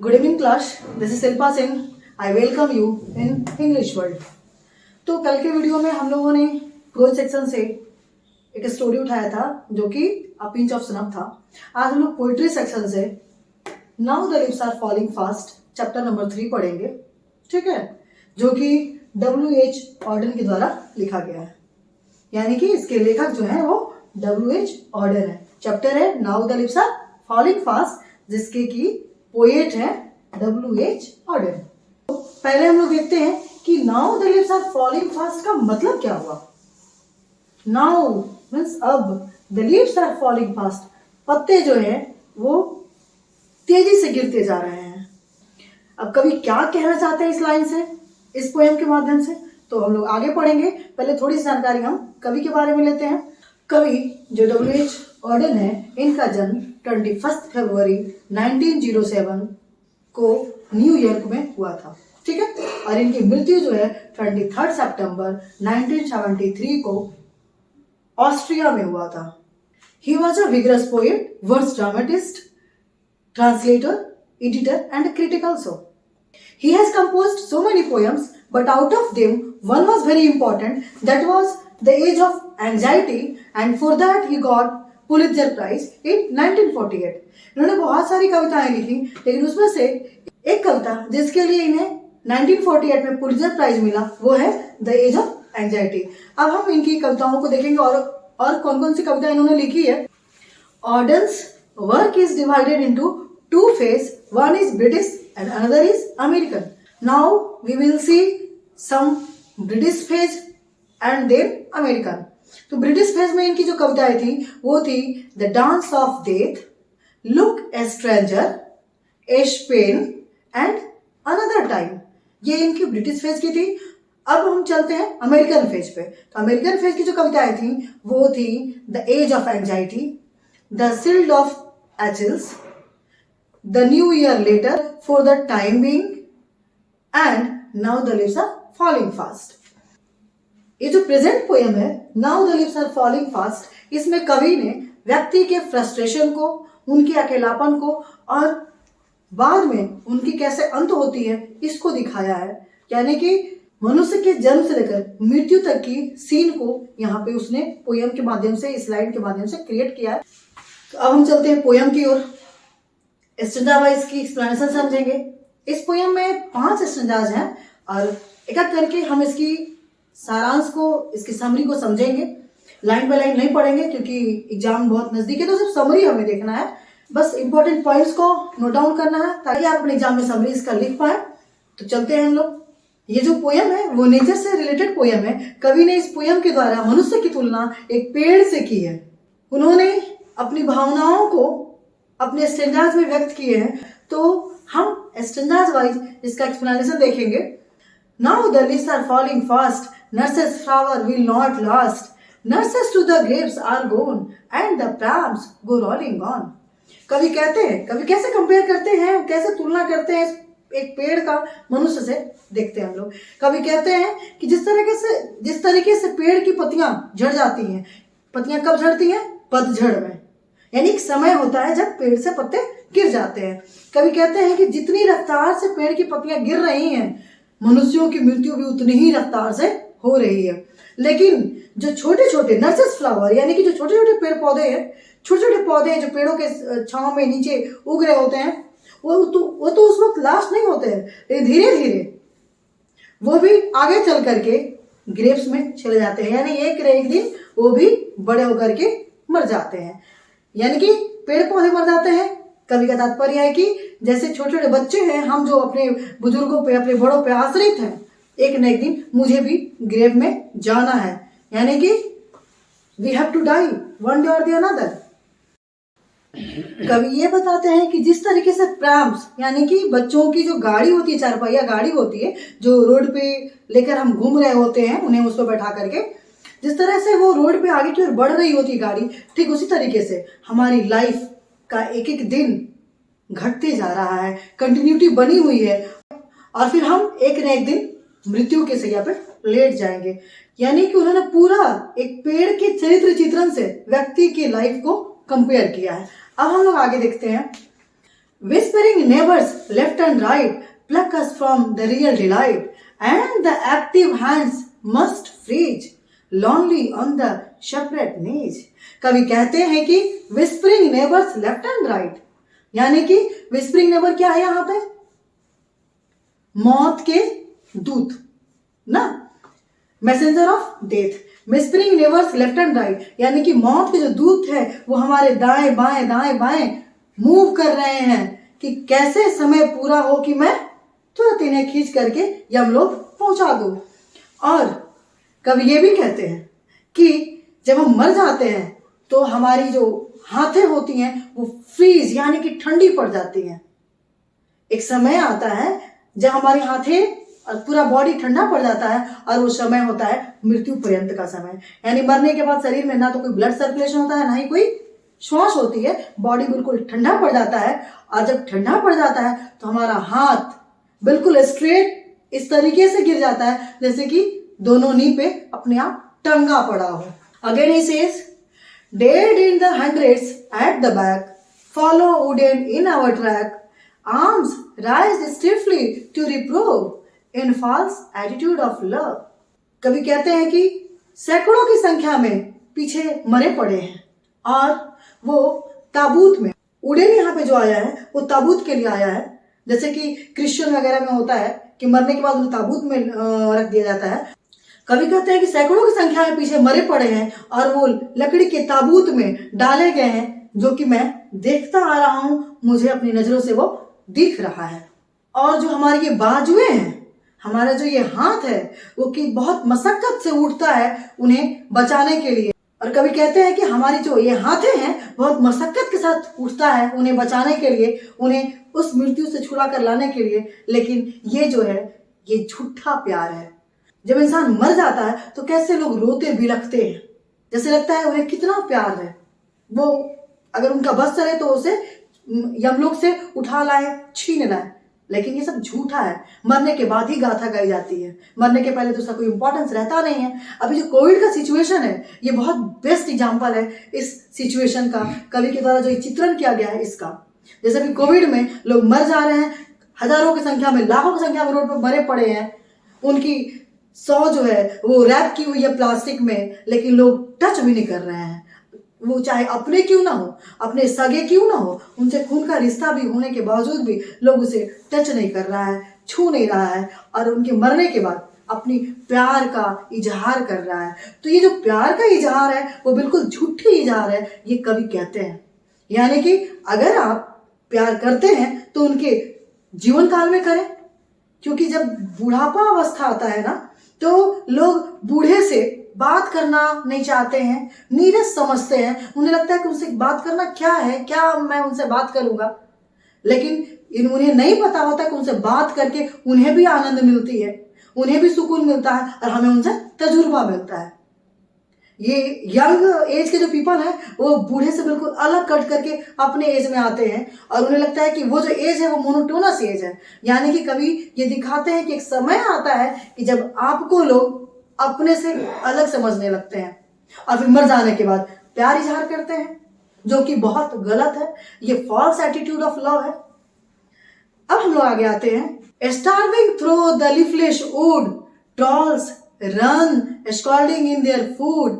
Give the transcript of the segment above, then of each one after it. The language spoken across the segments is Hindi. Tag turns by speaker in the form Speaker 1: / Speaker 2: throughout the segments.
Speaker 1: Good evening class, this is Shilpa Singh. I welcome you in English world. तो कल के वीडियो में हम लोगों ने प्रोज सेक्शन से एक स्टोरी उठाया था जो कि अ पिंच ऑफ सनम था। आज हम लोग पोइट्री सेक्शन से now the leaves are falling fast chapter number 3 पढ़ेंगे, ठीक है, जो कि W.H. ऑर्डन के द्वारा लिखा गया है। यानी कि इसके लेखक जो है वो W.H. ऑर्डन है। चैप्टर है now the leaves are falling fast, जिसके की पोएट है W.H. ऑर्डन। तो पहले हम लोग देखते हैं कि now the leaves are falling fast का मतलब क्या हुआ। नाउ मीन्स अब, the leaves are falling fast, पत्ते जो है वो तेजी से गिरते जा रहे हैं। अब कवि क्या कहना चाहते हैं इस लाइन से, इस पोएम के माध्यम से, तो हम लोग आगे पढ़ेंगे। पहले थोड़ी सी जानकारी हम कवि के बारे में लेते हैं। कवि जो W.H. ऑर्डन है, इनका जन्म 21 फरवरी 1907 को न्यूयॉर्क में हुआ था, ठीक है, और इनकी मृत्यु जो है 23 सितंबर 1973 को ऑस्ट्रिया में हुआ था। He was a vigorous poet, verse dramatist, translator, editor and critic also. He has composed so many poems, but out of them one was very important, that was The Age of Anxiety, and for that he got Pulitzer Prize in 1948. इन्होंने बहुत सारी कविताएं लिखी, लेकिन उसमें से एक कविता जिसके लिए इन्हें 1948 में पुलित्जर प्राइज मिला वो है द एज ऑफ एंजाइटी। अब हम इनकी कविताओं को देखेंगे और कौन कौन सी कविता इन्होंने लिखी है। ऑर्डन्स work is divided into two phases, one is British and another is American. Now we will see some British phase and then American. तो ब्रिटिश फेज में इनकी जो कविताएं थी वो थी the dance of death, look a stranger, ash pen and another time. ये इनकी ब्रिटिश फेज की थी। अब हम चलते हैं अमेरिकन फेज पे। तो अमेरिकन फेज की जो कविताएं थी वो थी the age of anxiety, The Shield of Achilles, The New Year Later, For the Time Being, and Now the Leaves are Falling Fast. ये जो प्रेजेंट पोएम है Now the Leaves are Falling Fast, इसमें कवि ने व्यक्ति के फ्रस्ट्रेशन को, उनके अकेलापन को और बाद में उनकी कैसे अंत होती है इसको दिखाया है। यानी कि मनुष्य के जन्म से लेकर मृत्यु तक की सीन को यहाँ पे उसने पोएम के माध्यम से, इस लाइन के माध्यम से क्रिएट किया है। तो अब हम चलते हैं पोएम की ओर। स्टैंजा वाइज की एक्सप्लेनेशन समझेंगे। इस पोएम में 5 स्टैंजाज हैं और एक एक करके हम इसकी सारांश को, इसकी समरी को समझेंगे। लाइन बाय लाइन नहीं पढ़ेंगे क्योंकि एग्जाम बहुत नजदीक है, तो सिर्फ समरी हमें देखना है। बस इंपॉर्टेंट पॉइंट्स को नोट डाउन करना है ताकि आप अपने एग्जाम में समरी इसका लिख पाए। तो चलते हैं हम लोग। ये जो पोएम है वो नेचर से रिलेटेड पोएम है। कवि ने इस पोएम के द्वारा मनुष्य की तुलना एक पेड़ से की है। उन्होंने अपनी भावनाओं को अपने स्टैंजाज में व्यक्त किए हैं। तो हम स्टैंजाज वाइज इसका एक्सप्लेनेशन देखेंगे। Now the leaves are falling fast, nurses flower will not last, nurses to the Graves are gone and the प्राम्स go rolling on. कवि कहते हैं, कवि कैसे कंपेयर करते हैं, कैसे तुलना करते हैं एक पेड़ का मनुष्य से, देखते हैं हम लोग। कवि कहते हैं कि जिस तरीके से पेड़ की पत्तियां झड़ जाती हैं, पत्तियां कब झड़ती हैं? पतझड़ में, यानी एक समय होता है जब पेड़ से पत्ते गिर जाते हैं। कवि कहते हैं कि जितनी रफ्तार से पेड़ की पत्तियां गिर रही हैं, मनुष्यों की मृत्यु भी उतनी ही रफ्तार से हो रही है। लेकिन जो छोटे छोटे नर्सेस फ्लावर, यानी कि जो छोटे छोटे पेड़ पौधे हैं, छोटे छोटे पौधे जो पेड़ों के छांव में नीचे उग रहे होते हैं, वो तो उस वक्त लास्ट नहीं होते हैं, लेकिन धीरे धीरे वो भी आगे चल करके ग्रेप्स में चले जाते हैं। यानी एक दिन वो भी बड़े होकर के मर जाते हैं, यानी कि पेड़ पौधे मर जाते हैं। कवि का तात्पर्य है कि जैसे छोटे छोटे बच्चे हैं, हम जो अपने बुजुर्गों पे, अपने बड़ों पे आश्रित हैं, एक न एक दिन मुझे भी ग्रेव में जाना है। यानी कि we have to die one day और द अनदर। कवि ये बताते हैं कि जिस तरीके से प्रैम्स, यानी कि बच्चों की जो गाड़ी होती है, 4 पहिया गाड़ी होती है जो रोड पे लेकर हम घूम रहे होते हैं, उन्हें उस पर बैठा करके, जिस तरह से वो रोड पे आगे की ओर बढ़ रही होती है गाड़ी, ठीक उसी तरीके से हमारी लाइफ का एक एक दिन घटते जा रहा है, कंटिन्यूटी बनी हुई है, और फिर हम एक न एक दिन मृत्यु के सैया पे लेट जाएंगे। यानी कि उन्होंने पूरा एक पेड़ के चरित्र चित्रण से व्यक्ति की लाइफ को कंपेयर किया है। अब हम लोग आगे देखते हैं। Whispering neighbors left and right pluck us from the real delight, and the active hands must freeze, lonely on the separate knees. कवि कहते हैं कि whispering neighbors left and right, यानी कि whispering neighbor क्या है यहाँ पे? मौत के दूत ना, messenger of death. whispering neighbors left and right, यानी कि मौत के जो दूत है वो हमारे दाएं बाएं मूव कर रहे हैं कि कैसे समय पूरा हो कि मैं तुरंत इन्हें खींच करके यमलोक पहुंचा दूं. और कवि ये भी कहते हैं कि जब हम मर जाते हैं तो हमारी जो हाथें होती हैं वो फ्रीज यानी कि ठंडी पड़ जाती हैं. एक समय आता है जब हमारी हाथें और पूरा बॉडी ठंडा पड़ जाता है, और वो समय होता है मृत्यु पर्यंत का समय. यानी मरने के बाद शरीर में ना तो कोई ब्लड सर्कुलेशन होता है, ना ही कोई श्वास होती है. बॉडी बिल्कुल ठंडा पड़ जाता है, और जब ठंडा पड़ जाता है तो हमारा हाथ बिल्कुल स्ट्रेट इस तरीके से गिर जाता है जैसे कि दोनों नी पे अपने आप टंगा पड़ा हो. Again he says, dead in the hundreds at the back, follow wooden in our track, arms raised stiffly to reprove in false attitude of love. कवि कहते हैं कि सैकड़ों की संख्या में पीछे मरे पड़े हैं, और वो ताबूत में, उड़ेन यहाँ पे जो आया है वो ताबूत के लिए आया है. जैसे कि क्रिश्चियन वगैरह में होता है कि मरने के बाद उन्हें ताबूत में रख दिया जाता है. कवि कहते हैं कि सैकड़ों की संख्या में पीछे मरे पड़े हैं और वो लकड़ी के ताबूत में डाले गए हैं, जो कि मैं देखता आ रहा हूं, मुझे अपनी नजरों से वो दिख रहा है. और जो हमारे ये बाजुएं हैं, हमारा जो ये हाथ है, वो कि बहुत मशक्कत से उठता है उन्हें बचाने के लिए. और कवि कहते हैं कि हमारी जो ये हाथें हैं बहुत मशक्कत के साथ उठता है उन्हें बचाने के लिए, उन्हें उस मृत्यु से छुड़ा कर लाने के लिए. लेकिन ये जो है ये झूठा प्यार है. जब इंसान मर जाता है तो कैसे लोग रोते बिलखते हैं, जैसे लगता है उन्हें कितना प्यार है. वो अगर उनका बस चले तो उसे यमलोक से उठा लाए, छीन लाए. लेकिन ये सब झूठा है. मरने के बाद ही गाथा गाई जाती है, मरने के पहले तो उसका कोई इंपॉर्टेंस रहता नहीं है. अभी जो कोविड का सिचुएशन है ये बहुत बेस्ट एग्जांपल है इस सिचुएशन का. कवि के द्वारा जो चित्रण किया गया है इसका, जैसे अभी कोविड में लोग मर जा रहे हैं, हजारों की संख्या में, लाखों की संख्या में रोड पर मरे पड़े हैं. उनकी सौ जो है वो रैप की हुई है प्लास्टिक में, लेकिन लोग टच भी नहीं कर रहे हैं. वो चाहे अपने क्यों ना हो, अपने सगे क्यों ना हो, उनसे खून का रिश्ता भी होने के बावजूद भी लोग उसे टच नहीं कर रहा है, छू नहीं रहा है, और उनके मरने के बाद अपनी प्यार का इजहार कर रहा है. तो ये जो प्यार का इजहार है वो बिल्कुल झूठी इजहार है, ये कवि कहते हैं. यानी कि अगर आप प्यार करते हैं तो उनके जीवन काल में करें, क्योंकि जब बुढ़ापा अवस्था आता है ना तो लोग बूढ़े से बात करना नहीं चाहते हैं, नीरस समझते हैं. उन्हें लगता है कि उनसे बात करना क्या है, क्या मैं उनसे बात करूंगा. लेकिन उन्हें नहीं पता होता कि उनसे बात करके उन्हें भी आनंद मिलती है, उन्हें भी सुकून मिलता है, और हमें उनसे तजुर्बा मिलता है. ये यंग एज के जो पीपल हैं वो बूढ़े से बिल्कुल अलग कट करके अपने एज में आते हैं, और उन्हें लगता है कि वो जो एज है वो मोनोटोनस एज है. यानी कि कभी ये दिखाते हैं कि एक समय आता है कि जब आपको लोग अपने से अलग समझने लगते हैं, और फिर मर जाने के बाद प्यार इजहार करते हैं, जो कि बहुत गलत है. ये फॉल्स एटीट्यूड ऑफ लव है. अब हम लोग आगे आते हैं. Starving through the leafless wood, trolls run scolding in their food,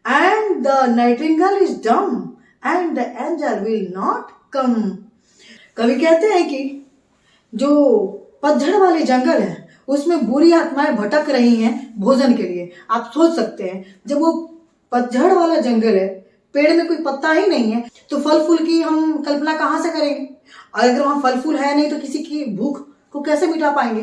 Speaker 1: and the nightingale is dumb and the angel will not come. कवि कहते हैं कि जो पतझड़ वाले जंगल है उसमें बुरी आत्माएं भटक रही हैं भोजन के लिए. आप सोच सकते हैं जब वो पतझड़ वाला जंगल है, पेड़ में कोई पत्ता ही नहीं है, तो फल फूल की हम कल्पना कहाँ से करेंगे. और अगर वहाँ फल फूल है नहीं तो किसी की भूख को कैसे मिटा पाएंगे.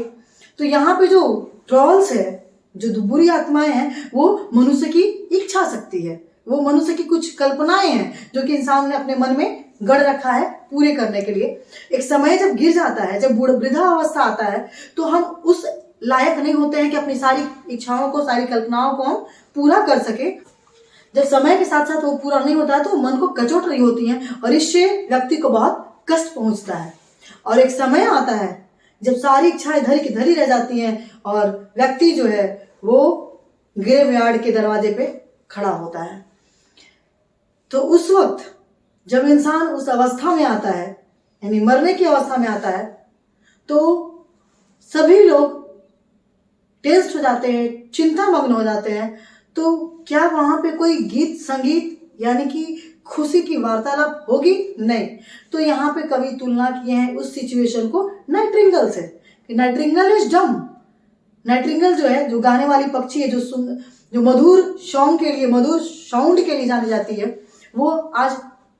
Speaker 1: तो यहाँ पे जो ट्रॉल्स है, जो बुरी आत्माएं हैं, वो मनुष्य की इच्छा शक्ति है, वो मनुष्य की कुछ कल्पनाएं हैं जो कि इंसान ने अपने मन में गढ़ रखा है पूरे करने के लिए. एक समय जब गिर जाता है, जब वृद्धावस्था आता है, तो हम उस लायक नहीं होते हैं कि अपनी सारी इच्छाओं को, सारी कल्पनाओं को हम पूरा कर सके. जब समय के साथ साथ वो पूरा नहीं होता है तो मन को कचोट रही होती हैं, और इससे व्यक्ति को बहुत कष्ट पहुंचता है. और एक समय आता है जब सारी इच्छाएं धरी की धरी रह जाती हैं और व्यक्ति जो है वो ग्रेवयार्ड के दरवाजे पे खड़ा होता है. तो उस वक्त जब इंसान उस अवस्था में आता है यानी मरने की अवस्था में आता है, तो सभी लोग टेंस्ड हो जाते हैं, चिंता मग्न हो जाते हैं। तो क्या वहां पे कोई गीत संगीत यानी कि खुशी की वार्तालाप होगी? नहीं। तो यहाँ पे कवि तुलना किए हैं उस सिचुएशन को नाइटिंगेल से, कि नाइटिंगेल इज डम। नाइटिंगेल जो है, जो गाने वाली पक्षी है, जो मधुर सॉन्ग के लिए, मधुर साउंड के लिए जानी जाती है, वो आज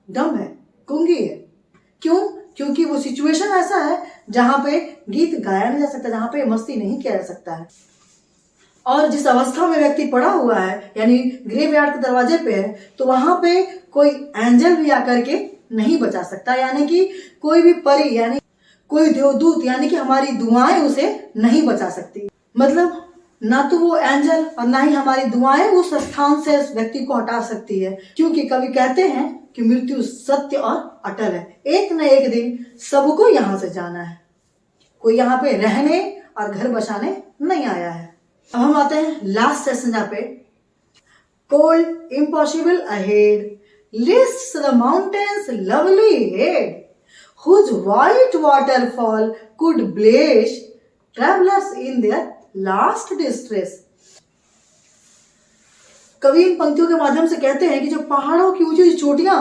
Speaker 1: डम है, गूंगी है। क्यों? क्योंकि वो सिचुएशन ऐसा है जहां पे गीत गाया नहीं जा सकता, जहां पे मस्ती नहीं किया जा सकता है। और जिस अवस्था में व्यक्ति पड़ा हुआ है, यानी ग्रेवयार्ड के दरवाजे पे है, तो वहां पे कोई एंजल भी आकर के नहीं बचा सकता, यानी कि कोई भी परी यानी कोई देवदूत यानी कि हमारी दुआएं उसे नहीं बचा सकती। मतलब ना तो वो एंजल और ना ही हमारी दुआएं उस स्थान से उस व्यक्ति को हटा सकती है, क्योंकि कवि कहते हैं कि मृत्यु सत्य और अटल है। एक न एक दिन सबको यहां से जाना है, कोई यहाँ पे रहने और घर बसाने नहीं आया है। अब हम आते हैं लास्ट सेशन जहाँ पे cold impossible ahead lists the mountains lovely head whose white waterfall could bless travelers in their last distress। कवि इन पंक्तियों के माध्यम से कहते हैं कि जो पहाड़ों की ऊंची चोटियां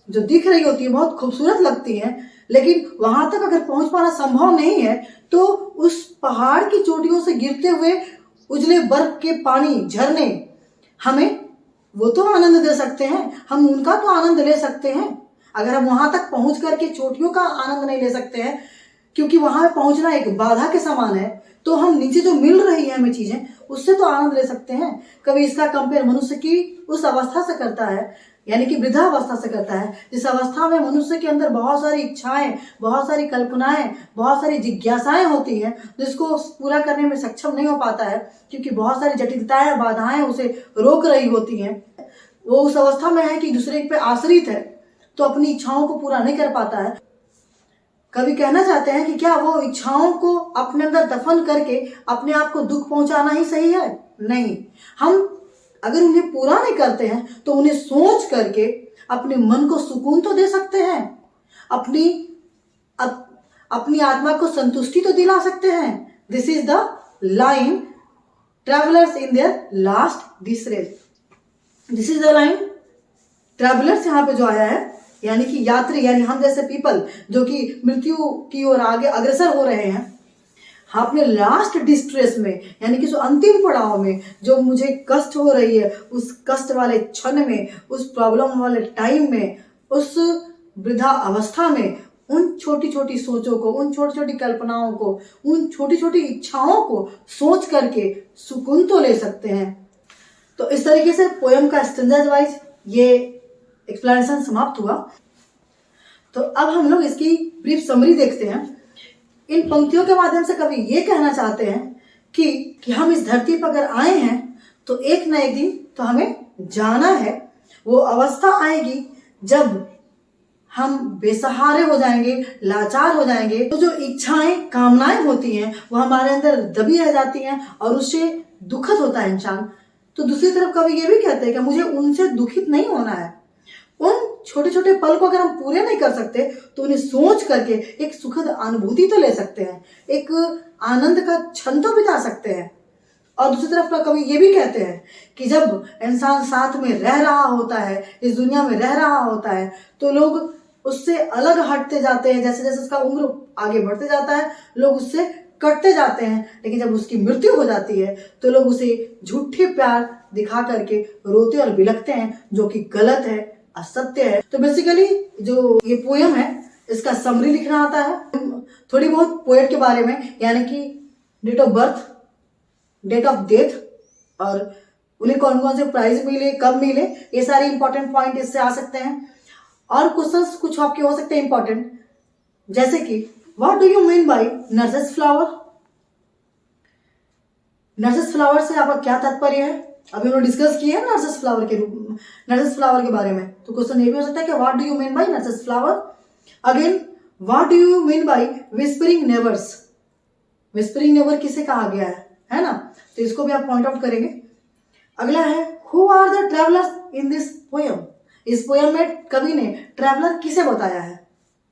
Speaker 1: जो दिख रही होती है, बहुत खूबसूरत लगती हैं, लेकिन वहां तक अगर पहुंच पाना संभव नहीं है, तो उस पहाड़ की चोटियों से गिरते हुए उजले बर्फ के पानी, झरने, हमें वो तो आनंद दे सकते हैं, हम उनका तो आनंद ले सकते हैं। अगर हम वहां तक पहुंच करके चोटियों का आनंद नहीं ले सकते हैं, क्योंकि वहां पहुंचना एक बाधा के समान है, तो हम नीचे जो मिल रही है हमें चीजें, उससे तो आनंद ले सकते हैं। कभी इसका कंपेयर मनुष्य की उस अवस्था से करता है, यानी कि वृद्धावस्था से करता है, जिस अवस्था में मनुष्य के अंदर बहुत सारी इच्छाएं, बहुत सारी कल्पनाएं, बहुत सारी जिज्ञासाएं होती हैं, जिसको पूरा करने में सक्षम नहीं हो पाता है, क्योंकि बहुत सारी जटिलताएं, बाधाएं उसे रोक रही होती हैं। वो उस अवस्था में है कि दूसरे पे आश्रित है, तो अपनी इच्छाओं को पूरा नहीं कर पाता है। कवि कहना चाहते हैं कि क्या वो इच्छाओं को अपने अंदर दफन करके अपने आप को दुख पहुंचाना ही सही है? नहीं। हम अगर उन्हें पूरा नहीं करते हैं, तो उन्हें सोच करके अपने मन को सुकून तो दे सकते हैं, अपनी आत्मा को संतुष्टि तो दिला सकते हैं। This is the line travellers in their last distress. This is the line travellers यहाँ पे जो आया है, यानी कि यात्री, यानी हम जैसे पीपल जो कि मृत्यु की ओर आगे अग्रसर हो रहे हैं, अपने लास्ट डिस्ट्रेस में, यानी कि जो अंतिम पड़ाव में जो मुझे कष्ट हो रही है, उस कष्ट वाले क्षण में, उस प्रॉब्लम वाले टाइम में, उस वृद्धा अवस्था में, उन छोटी छोटी सोचों को, उन छोटी छोटी कल्पनाओं को, उन छोटी छोटी इच्छाओं को सोच करके सुकून तो ले सकते हैं। तो इस तरीके से पोयम का स्टैंजाज वाइज ये एक्सप्लेनेशन समाप्त हुआ। तो अब हम लोग इसकी ब्रीफ समरी देखते हैं। इन पंक्तियों के माध्यम से कवि ये कहना चाहते हैं कि हम इस धरती पर अगर आए हैं, तो एक न एक दिन तो हमें जाना है। वो अवस्था आएगी जब हम बेसहारे हो जाएंगे, लाचार हो जाएंगे, तो जो इच्छाएं, कामनाएं होती हैं, वो हमारे अंदर दबी रह जाती हैं और उससे दुखद होता है इंसान। तो दूसरी तरफ कवि ये भी कहते हैं कि मुझे उनसे दुखित नहीं होना है। उन छोटे छोटे पल को अगर हम पूरे नहीं कर सकते, तो उन्हें सोच करके एक सुखद अनुभूति तो ले सकते हैं, एक आनंद का क्षण तो बिता सकते हैं। और दूसरी तरफ कवि ये भी कहते हैं कि जब इंसान साथ में रह रहा होता है, इस दुनिया में रह रहा होता है, तो लोग उससे अलग हटते जाते हैं। जैसे जैसे उसका उम्र आगे बढ़ते जाता है, लोग उससे कटते जाते हैं। लेकिन जब उसकी मृत्यु हो जाती है, तो लोग उसे झूठे प्यार दिखा करके रोते और बिलखते हैं, जो कि गलत है, असत्य है। तो बेसिकली जो ये पोयम है, इसका समरी लिखना आता है, थोड़ी बहुत पोएट के बारे में, यानी कि date of birth, date of death, और उन्हें कौन कौन से प्राइज मिले, कब मिले, ये सारे इंपॉर्टेंट पॉइंट इससे आ सकते हैं। और क्वेश्चंस कुछ आपके हो सकते हैं इंपॉर्टेंट, जैसे कि what do you mean by nurses flower? Nurses flower से आपका क्या तात्पर्य है? अभी उन्होंने डिस्कस किया है नर्सेस फ्लावर के बारे में। तो क्वेश्चन ये भी हो सकता है कि what do you mean by nurses flower? Again, what do you mean by whispering neighbours? Whispering neighbour किसे कहा गया है ना? तो इसको भी आप पॉइंट आउट करेंगे। अगला है who are the travellers in this poem? इस पोयम में कवि ने ट्रैवलर किसे बताया है?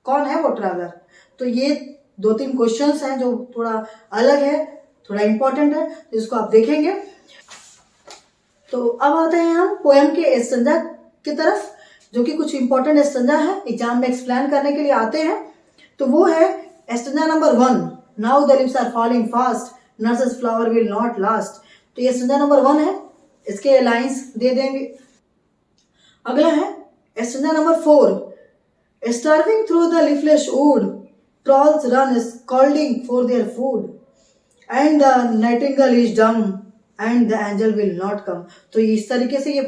Speaker 1: कौन है वो ट्रैवलर। तो ये 2-3 क्वेश्चंस हैं जो थोड़ा अलग है, थोड़ा इंपॉर्टेंट है, तो इसको आप देखेंगे। तो अब आते हैं हम पोएम के एस्टेंजा की तरफ, जो कि कुछ इंपॉर्टेंट एस्टेंजा है, एग्जाम में एक्सप्लेन करने के लिए आते हैं। तो वो है एस्टेंजा number 1, now the leaves are falling fast, nurses flower will not last. तो ये एस्टेंजा नंबर 1 है, इसके लाइंस दे देंगे। अगला है एस्टेंजा number 4, starving through the leafless wood, trolls run scolding for their food, and the Nightingale is dumb and the angel will not come. तो इस तरीके से ये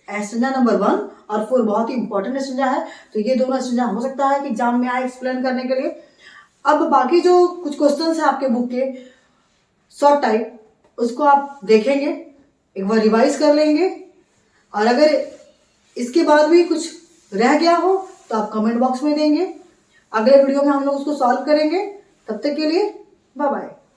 Speaker 1: एस्टेंजा नंबर 1 और 4 बहुत ही इंपॉर्टेंट एस्टेंजा है। तो ये दोनों एस्टेंजा हो सकता है कि एग्जाम में आए एक्सप्लेन करने के लिए। अब बाकी जो कुछ क्वेश्चंस हैं आपके बुक के शॉर्ट टाइप, उसको आप देखेंगे, एक बार रिवाइज कर लेंगे, और अगर इसके बाद भी कुछ रह गया हो तो आप कमेंट बॉक्स में देंगे। अगले वीडियो में हम लोग उसको सॉल्व करेंगे। तब तक के लिए बाय बाय।